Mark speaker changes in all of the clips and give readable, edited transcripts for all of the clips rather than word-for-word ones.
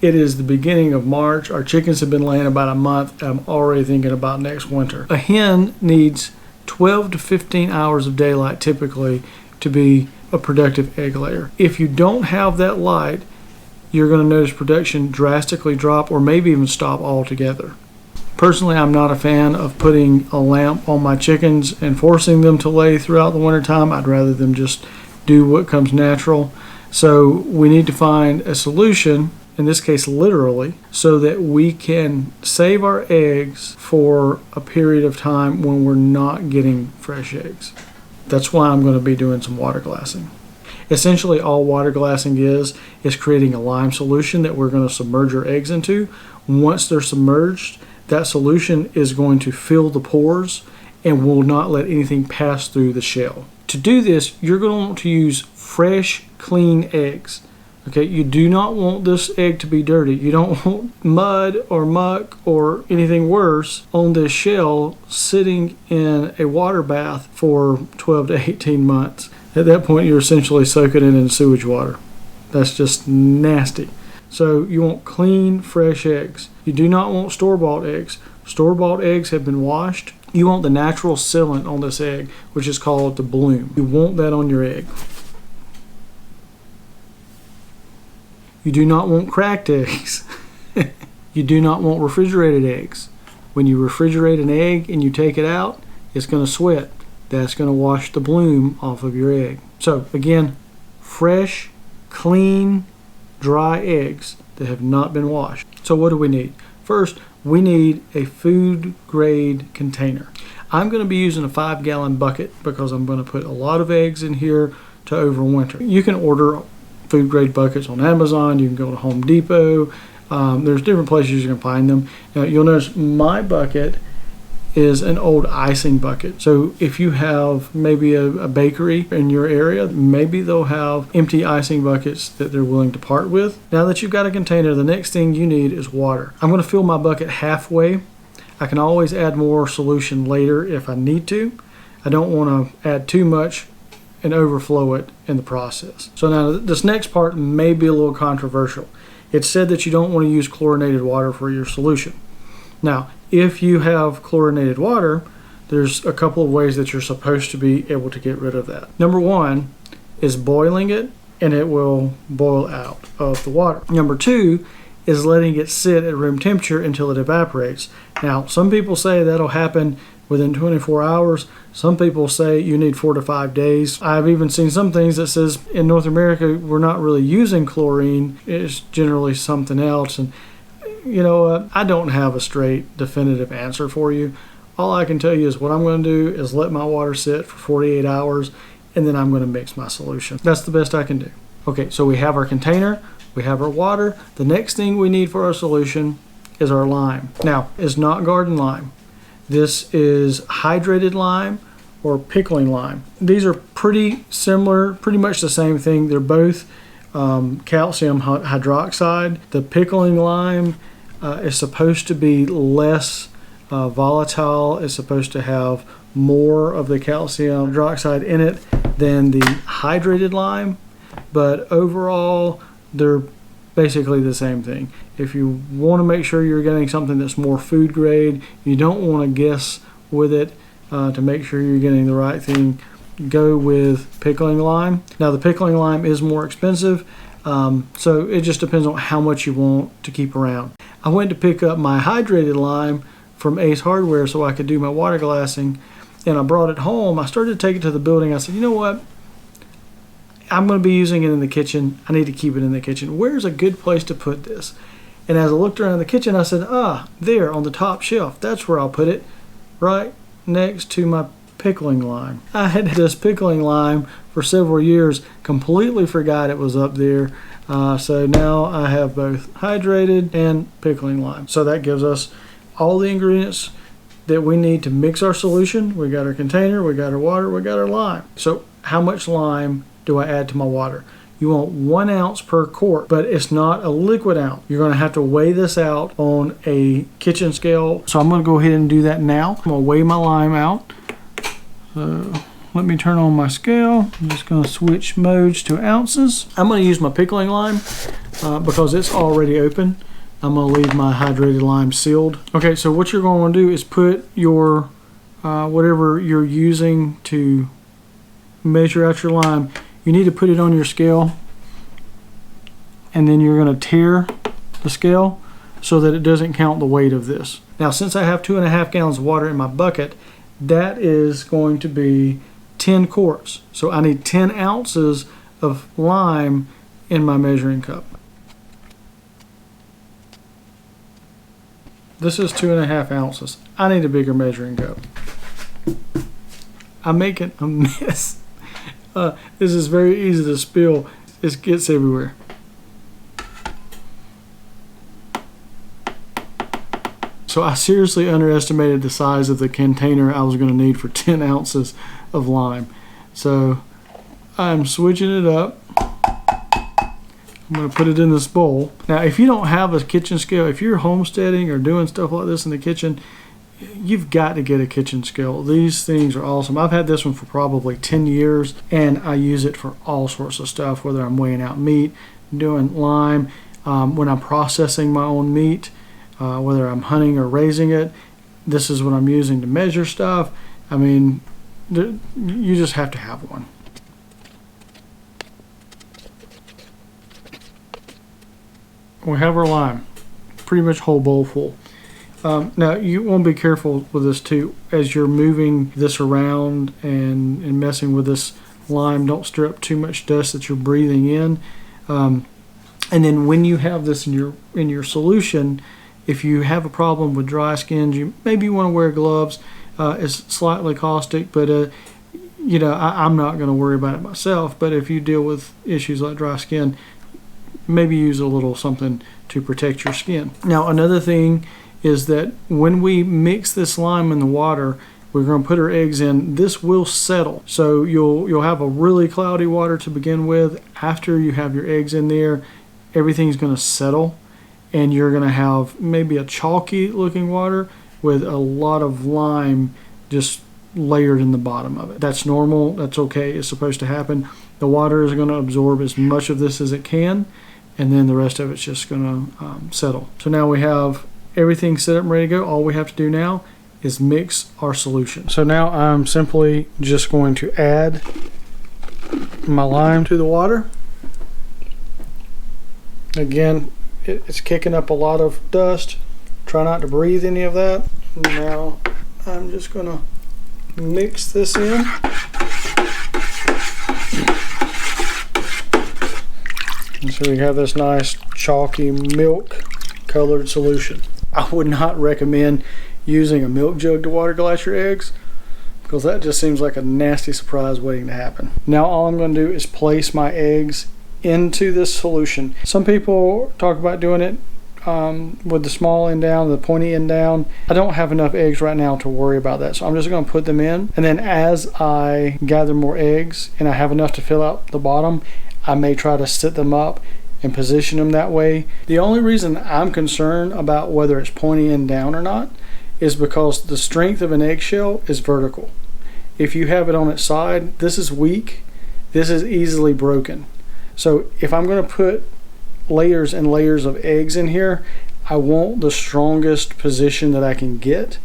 Speaker 1: It is the beginning of March. Our chickens have been laying about a month. I'm already thinking about next winter. A hen needs 12 to 15 hours of daylight typically to be a productive egg layer. If you don't have that light, you're going to notice production drastically drop or maybe even stop altogether. Personally, I'm not a fan of putting a lamp on my chickens and forcing them to lay throughout the wintertime. I'd rather them just do what comes natural. So we need to find a solution, in this case literally, so that we can save our eggs for a period of time when we're not getting fresh eggs. That's why I'm going to be doing some water glassing. Essentially all water glassing is creating a lime solution that we're going to submerge our eggs into. Once they're submerged, that solution is going to fill the pores and will not let anything pass through the shell. To do this, you're going to want to use fresh, clean eggs. Okay, you do not want this egg to be dirty. You don't want mud or muck or anything worse on this shell sitting in a water bath for 12 to 18 months. At that point, you're essentially soaking it in sewage water. That's just nasty. So you want clean, fresh eggs. You do not want store-bought eggs. Store-bought eggs have been washed. You want the natural sealant on this egg, which is called the bloom. You want that on your egg. You do not want cracked eggs. You do not want refrigerated eggs. When you refrigerate an egg and you take it out, it's going to sweat. That's going to wash the bloom off of your egg. So again, fresh, clean, dry eggs that have not been washed. So what do we need? First, we need a food grade container. I'm going to be using a 5-gallon bucket because I'm going to put a lot of eggs in here to overwinter. You can order food grade buckets on Amazon. You can go to Home Depot. There's different places you can find them. Now, you'll notice my bucket is an old icing bucket. So if you have maybe a bakery in your area, maybe they'll have empty icing buckets that they're willing to part with. Now that you've got a container, the next thing you need is water. I'm going to fill my bucket halfway. I can always add more solution later if I need to. I don't want to add too much and overflow it in the process. So now this next part may be a little controversial. It's said that you don't want to use chlorinated water for your solution. Now, if you have chlorinated water, there's a couple of ways that you're supposed to be able to get rid of that. Number one is boiling it, and it will boil out of the water. Number two is letting it sit at room temperature until it evaporates. Now, some people say that'll happen within 24 hours. Some people say you need 4 to 5 days. I've even seen some things that says in North America, we're not really using chlorine. It's generally something else. And you know, I don't have a straight definitive answer for you. All I can tell you is what I'm going to do is let my water sit for 48 hours and then I'm going to mix my solution. That's the best I can do. Okay, so we have our container, we have our water. The next thing we need for our solution is our lime. Now, it's not garden lime. This is hydrated lime or pickling lime. These are pretty similar, pretty much the same thing. They're both calcium hydroxide. The pickling lime is supposed to be less volatile. It's supposed to have more of the calcium hydroxide in it than the hydrated lime, but overall they're basically the same thing. If you want to make sure you're getting something that's more food grade, you don't want to guess with it to make sure you're getting the right thing, go with pickling lime. Now the pickling lime is more expensive, so it just depends on how much you want to keep around. I went to pick up my hydrated lime from Ace Hardware so I could do my water glassing, and I brought it home. I started to take it to the building. I said, you know what? I'm going to be using it in the kitchen. I need to keep it in the kitchen. Where's a good place to put this? And as I looked around the kitchen, I said, there on the top shelf. That's where I'll put it, right next to my pickling lime. I had this pickling lime for several years, completely forgot it was up there. So now I have both hydrated and pickling lime. So that gives us all the ingredients that we need to mix our solution. We got our container, we got our water, we got our lime. So how much lime do I add to my water? You want 1 ounce per quart, but it's not a liquid ounce. You're going to have to weigh this out on a kitchen scale. So I'm going to go ahead and do that now. I'm going to weigh my lime out. So let me turn on my scale. I'm just going to switch modes to ounces. I'm going to use my pickling lime. because it's already open, I'm going to leave my hydrated lime sealed. Okay, so what you're going to do is put your whatever you're using to measure out your lime, you need to put it on your scale, and then you're going to tear the scale so that it doesn't count the weight of this. Now, since I have 2.5 gallons of water in my bucket, that is going to be 10 quarts. So I need 10 ounces of lime in my measuring cup. This is 2.5 ounces. I need a bigger measuring cup. I'm making a mess. This is very easy to spill. It gets everywhere. So I seriously underestimated the size of the container I was going to need for 10 ounces of lime. So I'm switching it up. I'm going to put it in this bowl. Now, if you don't have a kitchen scale, if you're homesteading or doing stuff like this in the kitchen, you've got to get a kitchen scale. These things are awesome. I've had this one for probably 10 years, and I use it for all sorts of stuff, whether I'm weighing out meat, doing lime, when I'm processing my own meat, whether I'm hunting or raising it. This is what I'm using to measure stuff. I mean, you just have to have one. We have our lime, pretty much whole bowl full. Now you want to be careful with this too. As you're moving this around and messing with this lime, don't stir up too much dust that you're breathing in. And then when you have this in your solution, if you have a problem with dry skins, you maybe want to wear gloves. It's slightly caustic, but you know, I'm not going to worry about it myself. But if you deal with issues like dry skin, maybe use a little something to protect your skin. Now, another thing is that when we mix this lime in the water, we're going to put our eggs in. This will settle, so you'll have a really cloudy water to begin with. After you have your eggs in there, everything's going to settle, and you're going to have maybe a chalky looking water with a lot of lime just layered in the bottom of it. That's normal. That's okay. It's supposed to happen. The water is going to absorb as much of this as it can, and then the rest of it's just going to settle. So now we have everything set up and ready to go. All we have to do now is mix our solution. So now I'm simply just going to add my lime to the water. Again, it's kicking up a lot of dust. Try not to breathe any of that. Now I'm just going to mix this in. And so we have this nice chalky milk colored solution. I would not recommend using a milk jug to water glass your eggs, because that just seems like a nasty surprise waiting to happen. Now all I'm going to do is place my eggs into this solution. Some people talk about doing it with the small end down, the pointy end down. I don't have enough eggs right now to worry about that, so I'm just going to put them in, and then as I gather more eggs and I have enough to fill out the bottom, I may try to sit them up and position them that way. The only reason I'm concerned about whether it's pointy end down or not is because the strength of an eggshell is vertical. If you have it on its side, this is weak, this is easily broken. So if I'm going to put layers and layers of eggs in here, I want the strongest position that I can get.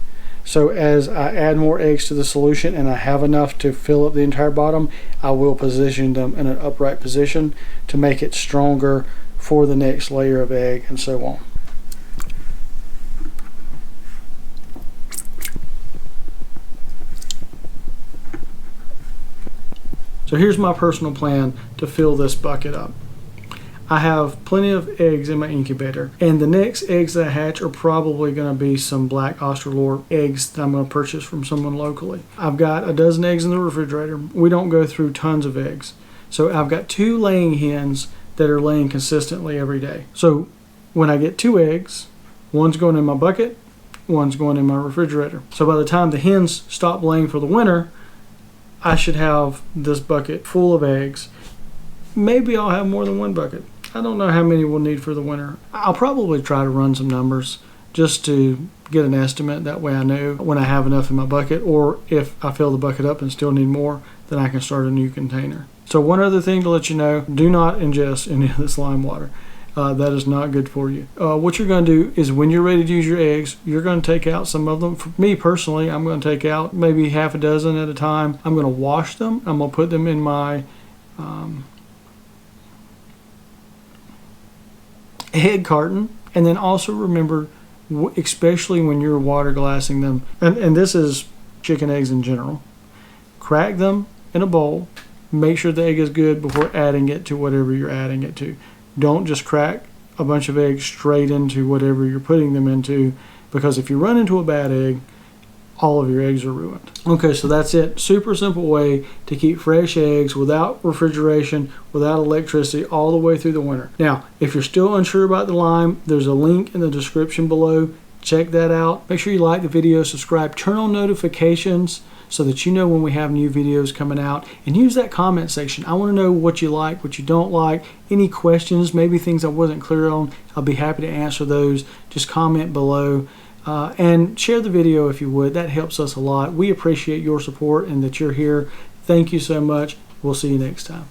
Speaker 1: So as I add more eggs to the solution and I have enough to fill up the entire bottom, I will position them in an upright position to make it stronger for the next layer of egg, and so on. So here's my personal plan to fill this bucket up. I have plenty of eggs in my incubator, and the next eggs that I hatch are probably going to be some black Australorp eggs that I'm going to purchase from someone locally. I've got a dozen eggs in the refrigerator. We don't go through tons of eggs. So I've got 2 laying hens that are laying consistently every day. So when I get 2 eggs, one's going in my bucket, one's going in my refrigerator. So by the time the hens stop laying for the winter, I should have this bucket full of eggs. Maybe I'll have more than one bucket. I don't know how many we'll need for the winter. I'll probably try to run some numbers just to get an estimate. That way I know when I have enough in my bucket, or if I fill the bucket up and still need more, then I can start a new container. So one other thing to let you know, do not ingest any of this lime water. that is not good for you. What you're going to do is when you're ready to use your eggs, you're going to take out some of them. For me personally, I'm going to take out maybe half a dozen at a time. I'm going to wash them. I'm going to put them in my egg carton. And then also remember, especially when you're water glassing them, and this is chicken eggs in general, crack them in a bowl. Make sure the egg is good before adding it to whatever you're adding it to. Don't just crack a bunch of eggs straight into whatever you're putting them into, because if you run into a bad egg, all of your eggs are ruined. Okay, so that's it. Super simple way to keep fresh eggs without refrigeration, without electricity, all the way through the winter. Now, if you're still unsure about the lime, there's a link in the description below. Check that out. Make sure you like the video, subscribe, turn on notifications so that you know when we have new videos coming out, and use that comment section. I want to know what you like, what you don't like, any questions, maybe things I wasn't clear on. I'll be happy to answer those. Just comment below. And share the video if you would. That helps us a lot. We appreciate your support and that you're here. Thank you so much. We'll see you next time.